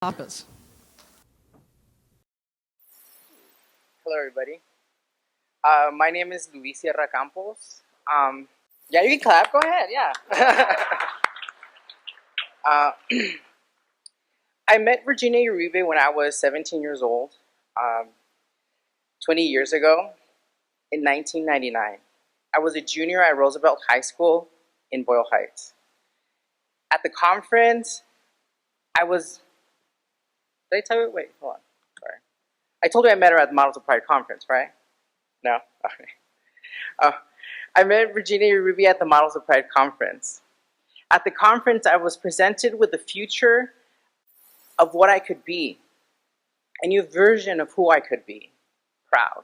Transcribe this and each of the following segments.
Office. Hello, everybody. My name is Luis Sierra Campos. Yeah, you can clap. Go ahead. Yeah. uh, I met Virginia Uribe when I was 17 years old, um, 20 years ago, in 1999. I was a junior at Roosevelt High School in Boyle Heights. At the conference, I was. Did I tell you? Wait, hold on. Sorry. I told you I met her at the Models of Pride conference, right? No? Okay. Uh, I met Virginia Uribe at the Models of Pride conference. At the conference, I was presented with the future of what I could be, a new version of who I could be, proud.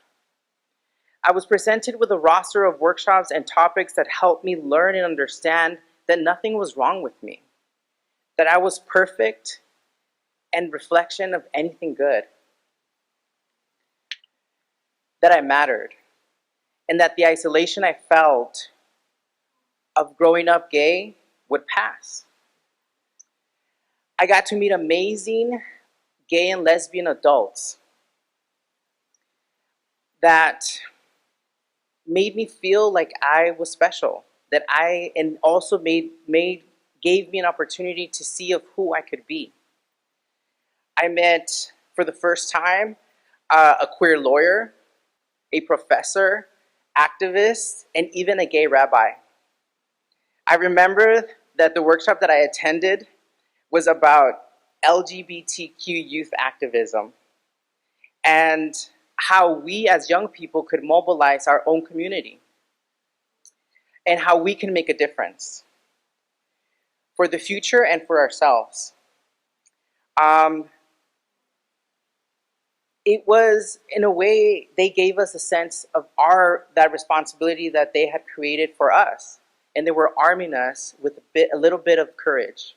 I was presented with a roster of workshops and topics that helped me learn and understand that nothing was wrong with me, that I was perfect and reflection of anything good, that I mattered, and that the isolation I felt of growing up gay would pass. I got to meet amazing gay and lesbian adults that made me feel like I was special. That I and also gave me an opportunity to see of who I could be. I met for the first time a queer lawyer, a professor, activist, and even a gay rabbi. I remember that the workshop that I attended was about LGBTQ youth activism and how we as young people could mobilize our own community and how we can make a difference for the future and for ourselves. Um, it was, in a way, they gave us a sense of that responsibility that they had created for us, and they were arming us with a little bit of courage.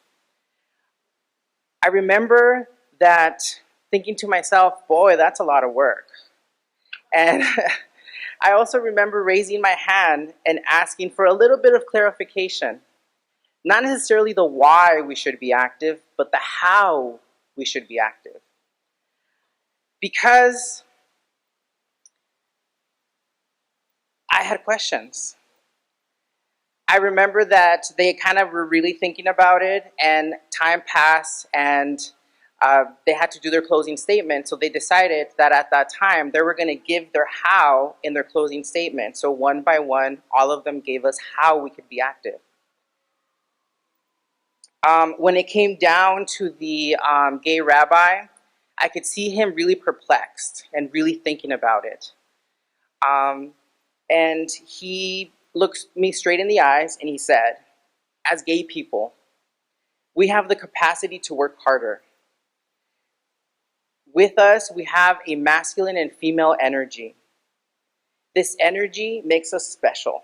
I remember that thinking to myself, boy, that's a lot of work. And I also remember raising my hand and asking for a little bit of clarification. Not necessarily the why we should be active, but the how we should be active. Because I had questions. I remember that they kind of were really thinking about it, and time passed, and they had to do their closing statement. So they decided that at that time they were going to give their how in their closing statement. So one by one, all of them gave us how we could be active. When it came down to the gay rabbi, I could see him really perplexed and really thinking about it. Um, and he looked me straight in the eyes and he said, as gay people, we have the capacity to work harder. With us, we have a masculine and female energy. This energy makes us special.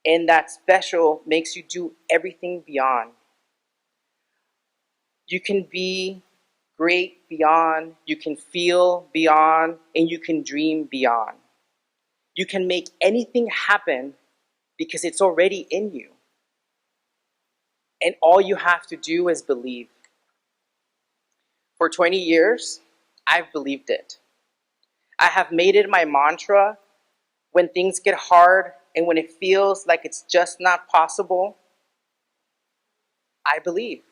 And that special makes you do everything beyond. You can be great beyond, you can feel beyond, and you can dream beyond. You can make anything happen because it's already in you. And all you have to do is believe. For 20 years, I've believed it. I have made it my mantra when things get hard and when it feels like it's just not possible. I believe.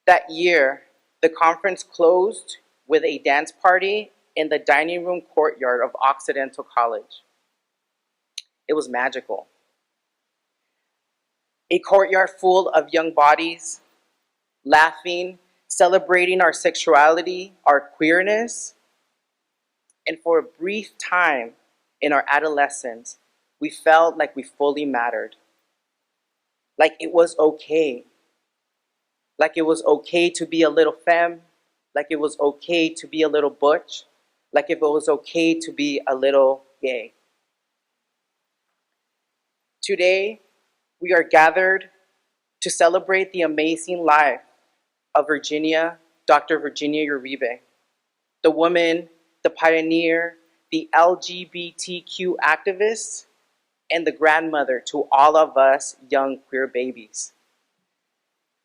That year, the conference closed with a dance party in the dining room courtyard of Occidental College. It was magical. A courtyard full of young bodies, laughing, celebrating our sexuality, our queerness, and for a brief time in our adolescence, we felt like we fully mattered. Like it was okay. Like it was okay to be a little femme. Like it was okay to be a little butch. Like if it was okay to be a little gay. Today, we are gathered to celebrate the amazing life of Dr. Virginia Uribe, the woman, the pioneer, the LGBTQ activist, and the grandmother to all of us young queer babies.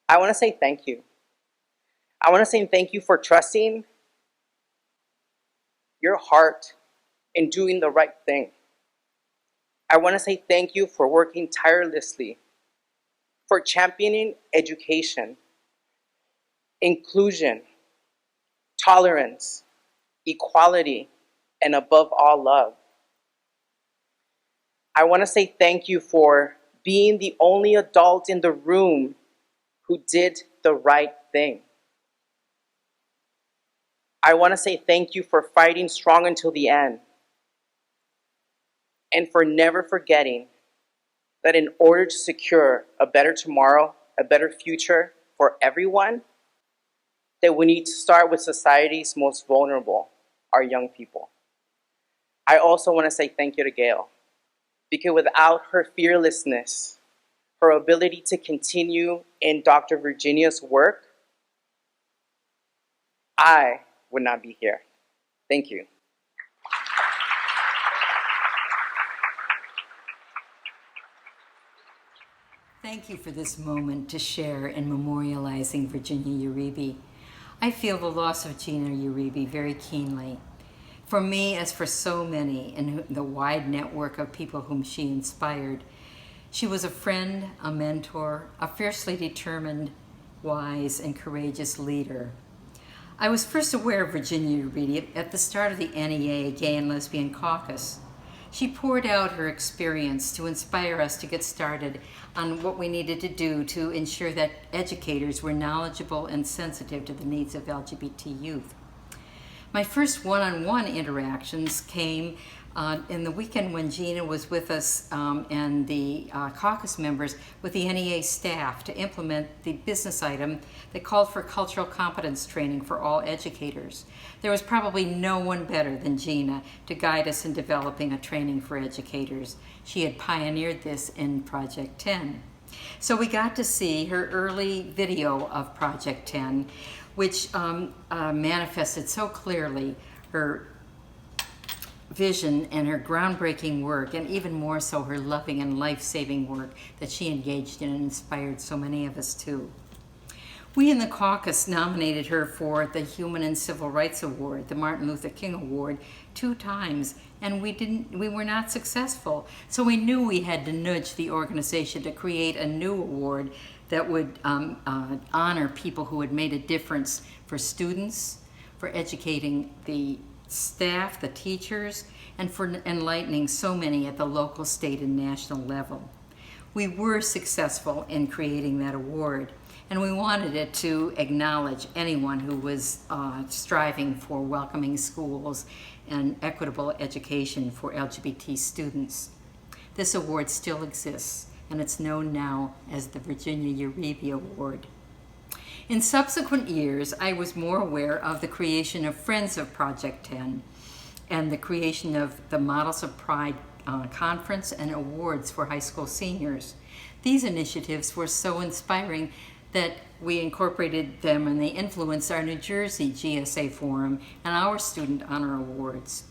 I want to say thank you. I want to say thank you for trusting your heart in doing the right thing. I want to say thank you for working tirelessly, for championing education, inclusion, tolerance, equality, and above all, love. I want to say thank you for being the only adult in the room who did the right thing. I want to say thank you for fighting strong until the end and for never forgetting that in order to secure a better tomorrow, a better future for everyone, that we need to start with society's most vulnerable, our young people. I also want to say thank you to Gail, because without her fearlessness, her ability to continue in Dr. Virginia's work, I would not be here. Thank you. Thank you for this moment to share in memorializing Virginia Uribe. I feel the loss of Gina Uribe very keenly. For me, as for so many in the wide network of people whom she inspired, she was a friend, a mentor, a fiercely determined, wise, and courageous leader. I was first aware of Virginia Uribe at the start of the NEA Gay and Lesbian Caucus. She poured out her experience to inspire us to get started on what we needed to do to ensure that educators were knowledgeable and sensitive to the needs of LGBT youth. My first one-on-one interactions came in the weekend when Gina was with us and the caucus members with the NEA staff to implement the business item that called for cultural competence training for all educators. There was probably no one better than Gina to guide us in developing a training for educators. She had pioneered this in Project 10. So we got to see her early video of Project 10, which manifested so clearly her vision and her groundbreaking work, and even more so her loving and life-saving work that she engaged in and inspired so many of us too. We in the caucus nominated her for the Human and Civil Rights Award, the Martin Luther King Award, 2 times, and we were not successful. So we knew we had to nudge the organization to create a new award that would honor people who had made a difference for students, for educating the staff, the teachers, and for enlightening so many at the local, state, and national level. We were successful in creating that award, and we wanted it to acknowledge anyone who was striving for welcoming schools and equitable education for LGBT students. This award still exists, and it's known now as the Virginia Uribe Award. In subsequent years, I was more aware of the creation of Friends of Project 10 and the creation of the Models of Pride conference and awards for high school seniors. These initiatives were so inspiring that we incorporated them, and they influenced our New Jersey GSA Forum and our Student Honor Awards.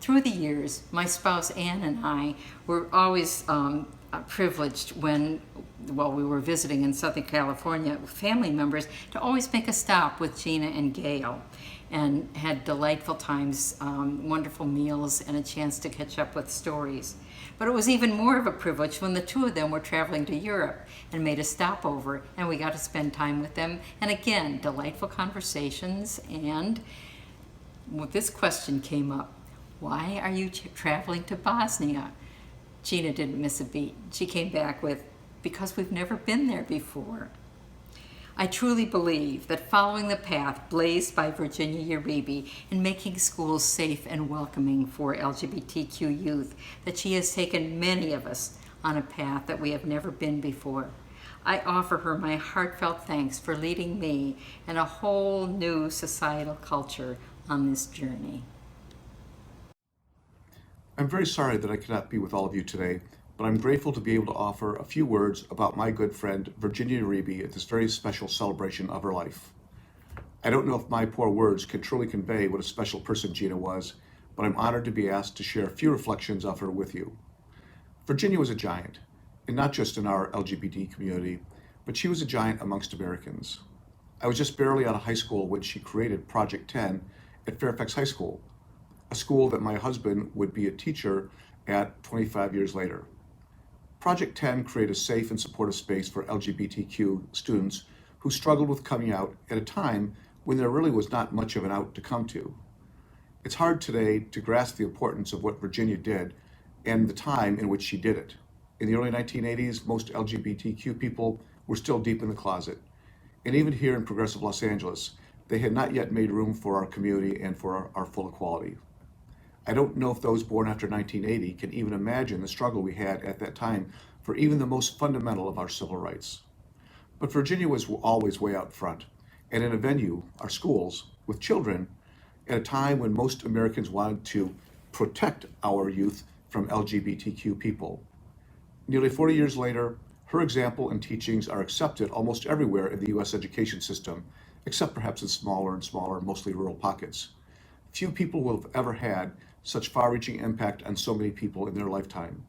Through the years, my spouse Ann and I were always privileged when, while we were visiting in Southern California with family members, to always make a stop with Gina and Gail, and had delightful times, wonderful meals, and a chance to catch up with stories. But it was even more of a privilege when the two of them were traveling to Europe and made a stopover, and we got to spend time with them. And again, delightful conversations, and this question came up: why are you traveling to Bosnia? Gina didn't miss a beat. She came back with, because we've never been there before. I truly believe that following the path blazed by Virginia Uribe in making schools safe and welcoming for LGBTQ youth, that she has taken many of us on a path that we have never been before. I offer her my heartfelt thanks for leading me and a whole new societal culture on this journey. I'm very sorry that I cannot be with all of you today, but I'm grateful to be able to offer a few words about my good friend Virginia Uribe at this very special celebration of her life. I don't know if my poor words can truly convey what a special person Gina was, but I'm honored to be asked to share a few reflections of her with you. Virginia was a giant, and not just in our LGBT community, but she was a giant amongst Americans. I was just barely out of high school when she created Project 10 at Fairfax High School, a school that my husband would be a teacher at 25 years later. Project 10 created a safe and supportive space for LGBTQ students who struggled with coming out at a time when there really was not much of an out to come to. It's hard today to grasp the importance of what Virginia did and the time in which she did it. In the early 1980s, most LGBTQ people were still deep in the closet. And even here in progressive Los Angeles, they had not yet made room for our community and for our full equality. I don't know if those born after 1980 can even imagine the struggle we had at that time for even the most fundamental of our civil rights. But Virginia was always way out front, and in a venue, our schools, with children, at a time when most Americans wanted to protect our youth from LGBTQ people. Nearly 40 years later, her example and teachings are accepted almost everywhere in the US education system, except perhaps in smaller and smaller, mostly rural pockets. Few people will have ever had such far-reaching impact on so many people in their lifetime.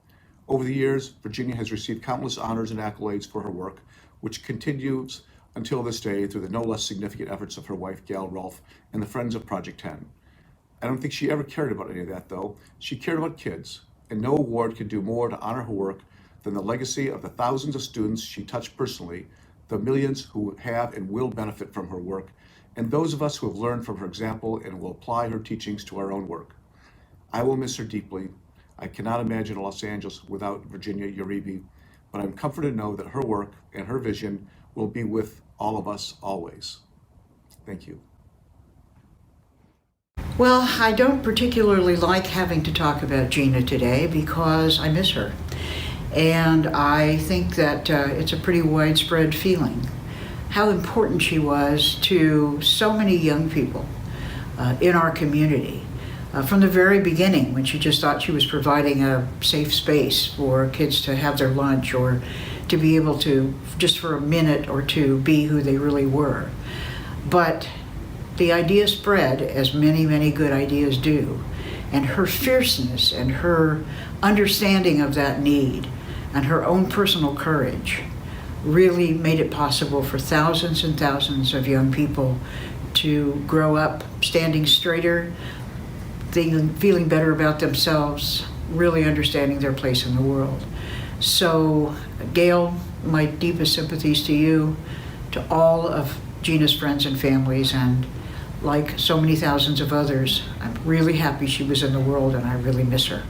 Over the years, Virginia has received countless honors and accolades for her work, which continues until this day through the no less significant efforts of her wife, Gail Rolfe, and the Friends of Project 10. I don't think she ever cared about any of that, though. She cared about kids, and no award could do more to honor her work than the legacy of the thousands of students she touched personally, the millions who have and will benefit from her work, and those of us who have learned from her example and will apply her teachings to our own work. I will miss her deeply. I cannot imagine Los Angeles without Virginia Uribe, but I'm comforted to know that her work and her vision will be with all of us always. Thank you. Well, I don't particularly like having to talk about Gina today because I miss her. And I think that it's a pretty widespread feeling how important she was to so many young people in our community. From the very beginning, when she just thought she was providing a safe space for kids to have their lunch or to be able to, just for a minute or two, be who they really were. But the idea spread, as many, many good ideas do, and her fierceness and her understanding of that need and her own personal courage really made it possible for thousands and thousands of young people to grow up standing straighter, feeling better about themselves, really understanding their place in the world. So, Gail, my deepest sympathies to you, to all of Gina's friends and families, and like so many thousands of others, I'm really happy she was in the world and I really miss her.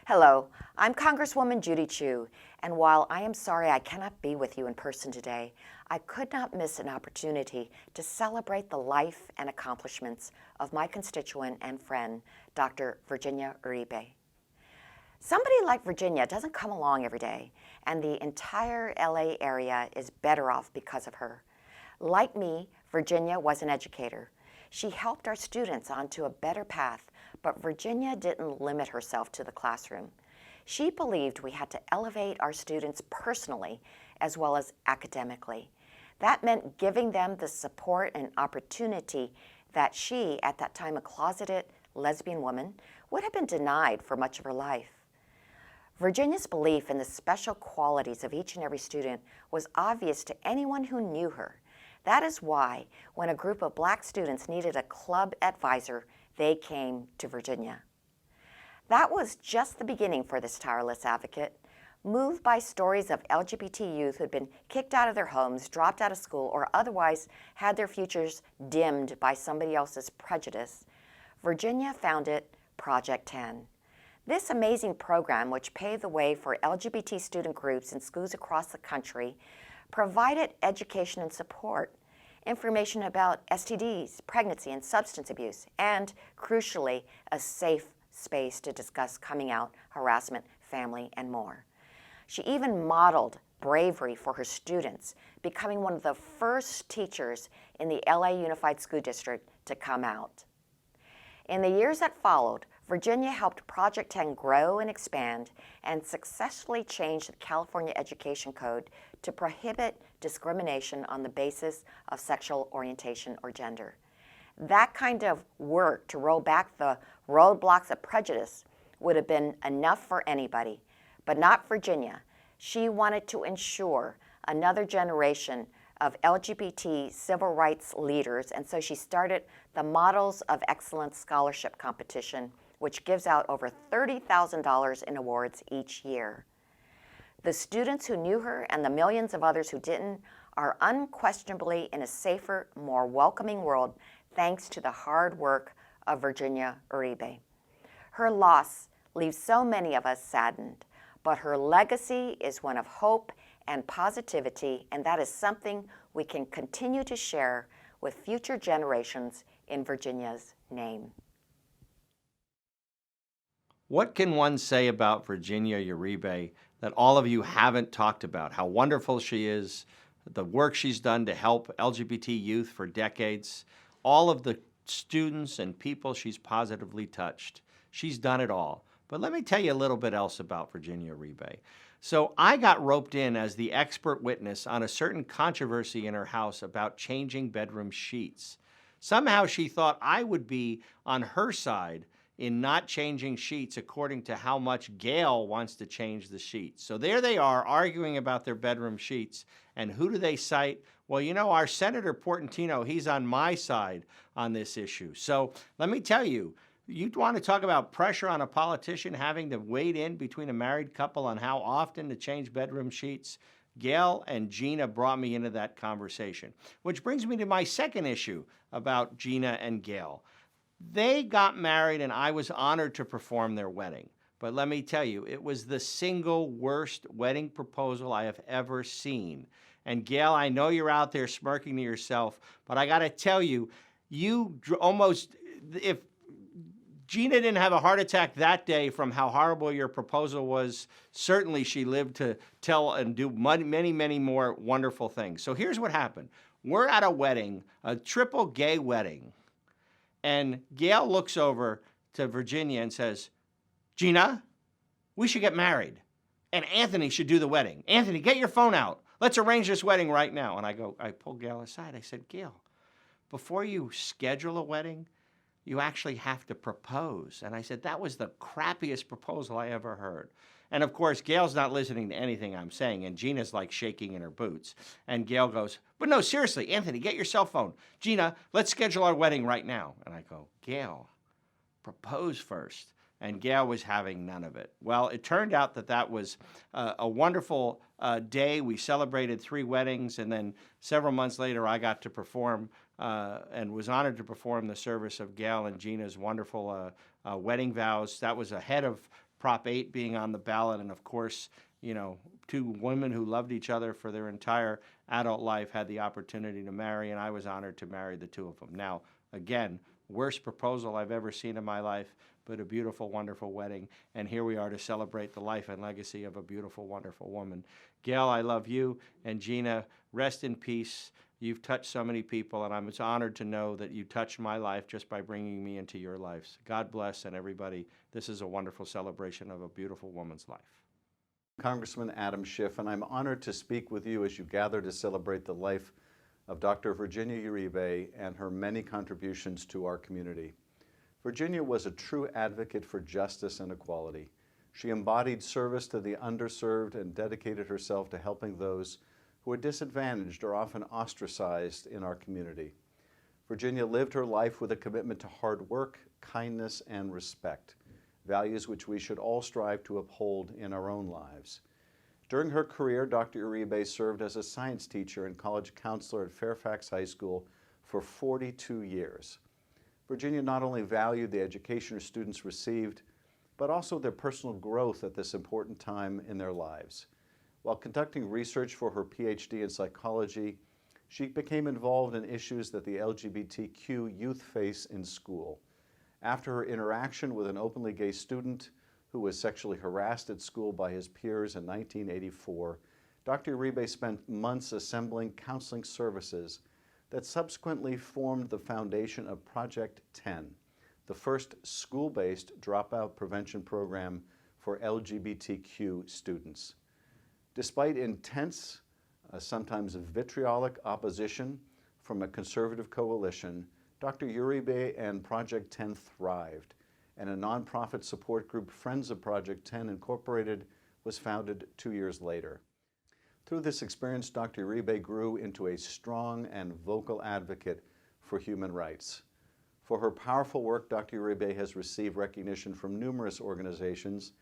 Hello, I'm Congresswoman Judy Chu, and while I am sorry I cannot be with you in person today, I could not miss an opportunity to celebrate the life and accomplishments of my constituent and friend, Dr. Virginia Uribe. Somebody like Virginia doesn't come along every day, and the entire LA area is better off because of her. Like me, Virginia was an educator. She helped our students onto a better path, but Virginia didn't limit herself to the classroom. She believed we had to elevate our students personally as well as academically. That meant giving them the support and opportunity that she, at that time a closeted lesbian woman, would have been denied for much of her life. Virginia's belief in the special qualities of each and every student was obvious to anyone who knew her. That is why, when a group of Black students needed a club advisor, they came to Virginia. That was just the beginning for this tireless advocate. Moved by stories of LGBT youth who had been kicked out of their homes, dropped out of school, or otherwise had their futures dimmed by somebody else's prejudice, Virginia founded Project 10. This amazing program, which paved the way for LGBT student groups in schools across the country, provided education and support, information about STDs, pregnancy, and substance abuse, and, crucially, a safe space to discuss coming out, harassment, family, and more. She even modeled bravery for her students, becoming one of the first teachers in the LA Unified School District to come out. In the years that followed, Virginia helped Project 10 grow and expand and successfully change the California Education Code to prohibit discrimination on the basis of sexual orientation or gender. That kind of work to roll back the roadblocks of prejudice would have been enough for anybody, but not Virginia. She wanted to ensure another generation of LGBT civil rights leaders, and so she started the Models of Excellence Scholarship Competition, which gives out over $30,000 in awards each year. The students who knew her and the millions of others who didn't are unquestionably in a safer, more welcoming world thanks to the hard work of Virginia Uribe. Her loss leaves so many of us saddened, but her legacy is one of hope and positivity, and that is something we can continue to share with future generations in Virginia's name. What can one say about Virginia Uribe that all of you haven't talked about? How wonderful she is, the work she's done to help LGBT youth for decades, all of the students and people she's positively touched. She's done it all. But let me tell you a little bit else about Virginia Uribe. So I got roped in as the expert witness on a certain controversy in her house about changing bedroom sheets. Somehow she thought I would be on her side in not changing sheets according to how much Gail wants to change the sheets. So there they are arguing about their bedroom sheets. And who do they cite? Well, you know, our Senator Portantino, he's on my side on this issue. So let me tell you, you want to talk about pressure on a politician having to wade in between a married couple on how often to change bedroom sheets? Gail and Gina brought me into that conversation, which brings me to my second issue about Gina and Gail. They got married and I was honored to perform their wedding. But let me tell you, it was the single worst wedding proposal I have ever seen. And Gail, I know you're out there smirking to yourself, but I got to tell you, if Gina didn't have a heart attack that day from how horrible your proposal was, certainly she lived to tell and do many, many more wonderful things. So here's what happened. We're at a wedding, a triple gay wedding, and Gail looks over to Virginia and says, Gina, we should get married, and Anthony should do the wedding. Anthony, get your phone out. Let's arrange this wedding right now. And I pulled Gail aside. I said, Gail, before you schedule a wedding, you actually have to propose. And I said, that was the crappiest proposal I ever heard. And of course, Gail's not listening to anything I'm saying, and Gina's like shaking in her boots. And Gail goes, but no, seriously, Anthony, get your cell phone. Gina, let's schedule our wedding right now. And I go, Gail, propose first. And Gail was having none of it. Well, it turned out that was a wonderful day. We celebrated 3 weddings, and then several months later, I got to perform and was honored to perform the service of Gail and Gina's wonderful wedding vows. That was ahead of Prop 8 being on the ballot, and of course, you know, 2 women who loved each other for their entire adult life had the opportunity to marry, and I was honored to marry the 2 of them. Now, again, worst proposal I've ever seen in my life, but a beautiful, wonderful wedding. And here we are to celebrate the life and legacy of a beautiful, wonderful woman. Gail, I love you. And Gina, rest in peace. You've touched so many people, and I'm honored to know that you touched my life just by bringing me into your lives. God bless, and everybody, this is a wonderful celebration of a beautiful woman's life. Congressman Adam Schiff, and I'm honored to speak with you as you gather to celebrate the life of Dr. Virginia Uribe and her many contributions to our community. Virginia was a true advocate for justice and equality. She embodied service to the underserved and dedicated herself to helping those who are disadvantaged or often ostracized in our community. Virginia lived her life with a commitment to hard work, kindness, and respect, values which we should all strive to uphold in our own lives. During her career, Dr. Uribe served as a science teacher and college counselor at Fairfax High School for 42 years. Virginia not only valued the education her students received, but also their personal growth at this important time in their lives. While conducting research for her PhD in psychology, she became involved in issues that the LGBTQ youth face in school. After her interaction with an openly gay student who was sexually harassed at school by his peers in 1984, Dr. Uribe spent months assembling counseling services that subsequently formed the foundation of Project 10, the first school-based dropout prevention program for LGBTQ students. Despite intense, sometimes vitriolic opposition from a conservative coalition, Dr. Uribe and Project 10 thrived, and a nonprofit support group, Friends of Project 10, Incorporated, was founded 2 years later. Through this experience, Dr. Uribe grew into a strong and vocal advocate for human rights. For her powerful work, Dr. Uribe has received recognition from numerous organizations,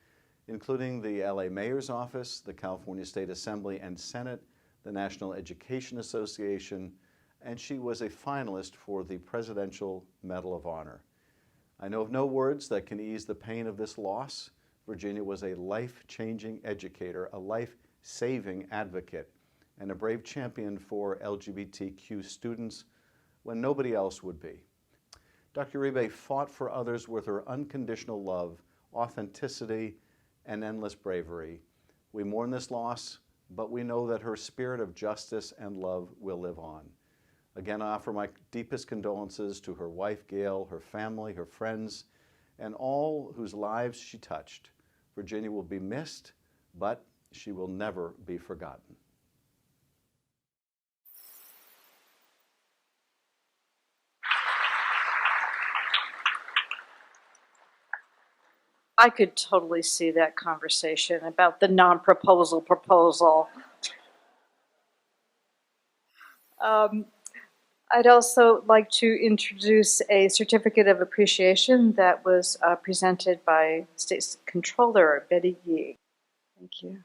including the LA Mayor's Office, the California State Assembly and Senate, the National Education Association, and she was a finalist for the Presidential Medal of Honor. I know of no words that can ease the pain of this loss. Virginia was a life-changing educator, a life-saving advocate, and a brave champion for LGBTQ students when nobody else would be. Dr. Uribe fought for others with her unconditional love, authenticity, and endless bravery. We mourn this loss, but we know that her spirit of justice and love will live on. Again, I offer my deepest condolences to her wife, Gail, her family, her friends, and all whose lives she touched. Virginia will be missed, but she will never be forgotten. I could totally see that conversation about the non-proposal proposal. I'd also like to introduce a certificate of appreciation that was presented by State Controller Betty Yee. Thank you.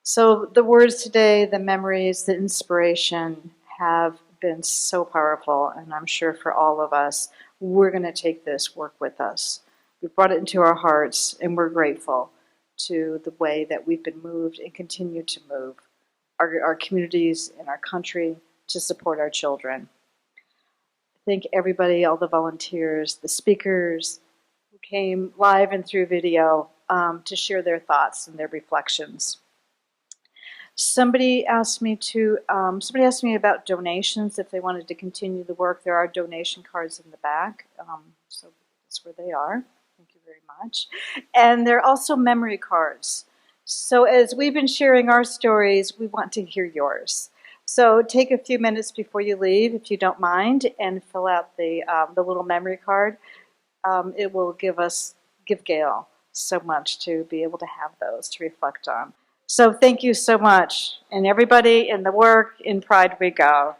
So the words today, the memories, the inspiration have been so powerful, and I'm sure for all of us, we're going to take this work with us. We've brought it into our hearts, and we're grateful to the way that we've been moved and continue to move our communities and our country to support our children. Thank everybody, all the volunteers, the speakers who came live and through video to share their thoughts and their reflections. Somebody asked me about donations if they wanted to continue the work. There are donation cards in the back, so that's where they are. Thank you very much. And there are also memory cards. So as we've been sharing our stories, we want to hear yours. So take a few minutes before you leave, if you don't mind, and fill out the little memory card. It will give Gail so much to be able to have those to reflect on. So thank you so much. And everybody in the work, in Pride we go.